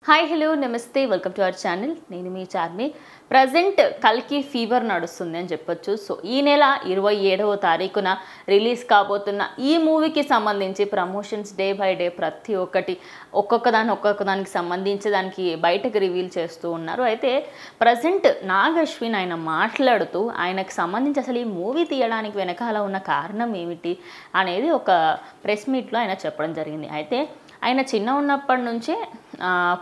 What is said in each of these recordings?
Hi hello నమస్తే welcome to our channel. నేను మీ Charmi. Present కల్కి ఫీవర్ నడుస్తుంది అని చెప్పొచ్చు. సో ఈ నెల 27వ తారీఖున రిలీజ్ కాబోతున్న ఈ మూవీకి సంబంధించి ప్రమోషన్స్ డే బై డే ప్రతి ఒక్కటి ఒక్కొక్కదానికి సంబంధించి దానికి బయటకు రివీల్ చేస్తూ ఉన్నారు. అయితే ప్రజెంట్ నాగ్ అశ్విన్ ఆయన మాట్లాడుతూ ఆయనకు సంబంధించి అసలు ఈ మూవీ తీయడానికి వెనకాల ఉన్న కారణం ఏమిటి అనేది ఒక ప్రెస్ మీట్లో ఆయన చెప్పడం జరిగింది. అయితే ఆయన చిన్న ఉన్నప్పటి నుంచే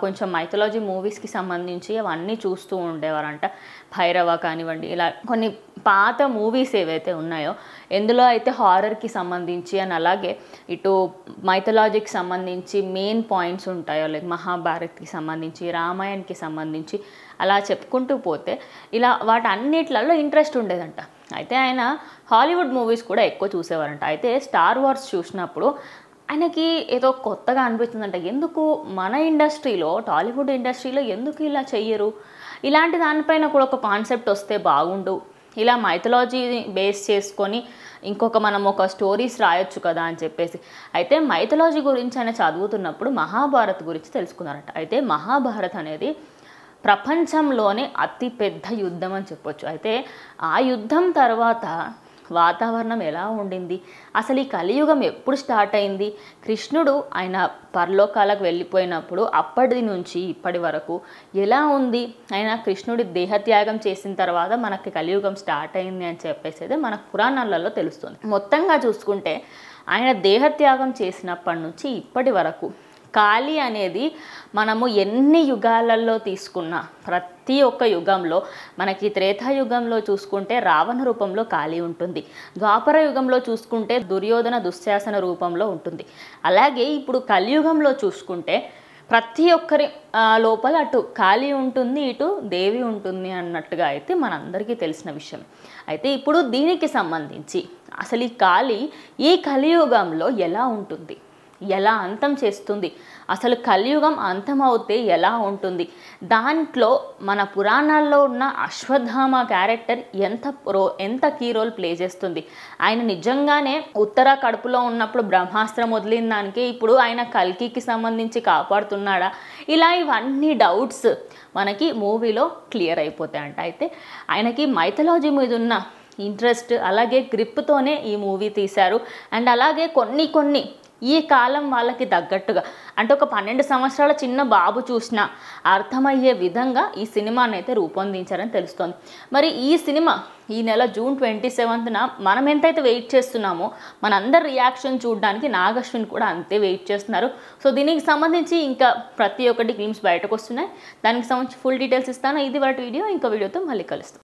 కొంచెం మైథాలజీ మూవీస్కి సంబంధించి అవన్నీ చూస్తూ ఉండేవారంట. భైరవ కానివ్వండి, ఇలా కొన్ని పాత మూవీస్ ఏవైతే ఉన్నాయో ఎందులో అయితే హారర్కి సంబంధించి అండ్ అలాగే ఇటు మైథాలజీకి సంబంధించి మెయిన్ పాయింట్స్ ఉంటాయో, లైక్ మహాభారత్కి సంబంధించి, రామాయణ్కి సంబంధించి అలా చెప్పుకుంటూ పోతే ఇలా వాటన్నిట్లలో ఇంట్రెస్ట్ ఉండేదంట. అయితే ఆయన హాలీవుడ్ మూవీస్ కూడా ఎక్కువ చూసేవారంట. అయితే స్టార్ వార్స్ చూసినప్పుడు ఆయనకి ఏదో కొత్తగా అనిపిస్తుందంట. ఎందుకు మన ఇండస్ట్రీలో, టాలీవుడ్ ఇండస్ట్రీలో ఎందుకు ఇలా చెయ్యరు, ఇలాంటి దానిపైన కూడా ఒక కాన్సెప్ట్ వస్తే బాగుండు, ఇలా మైథాలజీ బేస్ చేసుకొని మనం ఒక స్టోరీస్ రాయొచ్చు కదా అని చెప్పేసి. అయితే మైథాలజీ గురించి ఆయన చదువుతున్నప్పుడు మహాభారత్ గురించి తెలుసుకున్నారట. అయితే మహాభారత్ అనేది ప్రపంచంలోనే అతి పెద్ద యుద్ధం అని చెప్పొచ్చు. అయితే ఆ యుద్ధం తర్వాత వాతావరణం ఎలా ఉండింది, అసలు ఈ కలియుగం ఎప్పుడు స్టార్ట్ అయింది, కృష్ణుడు ఆయన పరలోకాలకు వెళ్ళిపోయినప్పుడు అప్పటి నుంచి ఇప్పటి వరకు ఎలా ఉంది, ఆయన కృష్ణుడి దేహత్యాగం చేసిన తర్వాత మనకి కలియుగం స్టార్ట్ అయింది అని చెప్పేసి మన పురాణాలలో తెలుస్తుంది. మొత్తంగా చూసుకుంటే ఆయన దేహత్యాగం చేసినప్పటి నుంచి ఇప్పటి వరకు కాళీ అనేది మనము ఎన్ని యుగాలలో తీసుకున్నా ప్రతి ఒక్క యుగంలో మనకి త్రేతాయుగంలో చూసుకుంటే రావణ రూపంలో కాళీ ఉంటుంది, ద్వాపర యుగంలో చూసుకుంటే దుర్యోధన దుశ్శాసన రూపంలో ఉంటుంది. అలాగే ఇప్పుడు కలియుగంలో చూసుకుంటే ప్రతి ఒక్కరి లోపల అటు కాళీ ఉంటుంది, ఇటు దేవి ఉంటుంది అన్నట్టుగా అయితే మనందరికీ తెలిసిన విషయం. అయితే ఇప్పుడు దీనికి సంబంధించి అసలు ఈ కాళీ ఈ కలియుగంలో ఎలా ఉంటుంది, ఎలా అంతం చేస్తుంది, అసలు కలియుగం అంతమవుతే ఎలా ఉంటుంది, దాంట్లో మన పురాణాల్లో ఉన్న అశ్వత్థామ క్యారెక్టర్ ఎంత కీ రోల్ ప్లే చేస్తుంది, ఆయన నిజంగానే ఉత్తర కడుపులో ఉన్నప్పుడు బ్రహ్మాస్త్రం వదిలిన దానికి ఇప్పుడు ఆయన కల్కికి సంబంధించి కాపాడుతున్నాడా, ఇలా ఇవన్నీ డౌట్స్ మనకి మూవీలో క్లియర్ అయిపోతాయంట. అయితే ఆయనకి మైథాలజీ మీద ఉన్న ఇంట్రెస్ట్ అలాగే గ్రిప్తోనే ఈ మూవీ తీశారు. అండ్ అలాగే కొన్ని ఈ కాలం వాళ్ళకి తగ్గట్టుగా, అంటే ఒక 12 సంవత్సరాల చిన్న బాబు చూసినా అర్థమయ్యే విధంగా ఈ సినిమాని అయితే రూపొందించారని తెలుస్తోంది. మరి ఈ సినిమా ఈ నెల జూన్ 27న మనం ఎంతైతే వెయిట్ చేస్తున్నామో మనందరి రియాక్షన్ చూడడానికి నాగ్ అశ్విన్ కూడా అంతే వెయిట్ చేస్తున్నారు. సో దీనికి సంబంధించి ఇంకా ప్రతి ఒక్కటి గ్లిమ్స్ బయటకు వస్తున్నాయి. దానికి సంబంధించి ఫుల్ డీటెయిల్స్ ఇస్తాను. ఇది వాటి వీడియో. ఇంకో వీడియోతో మళ్ళీ కలుస్తాం.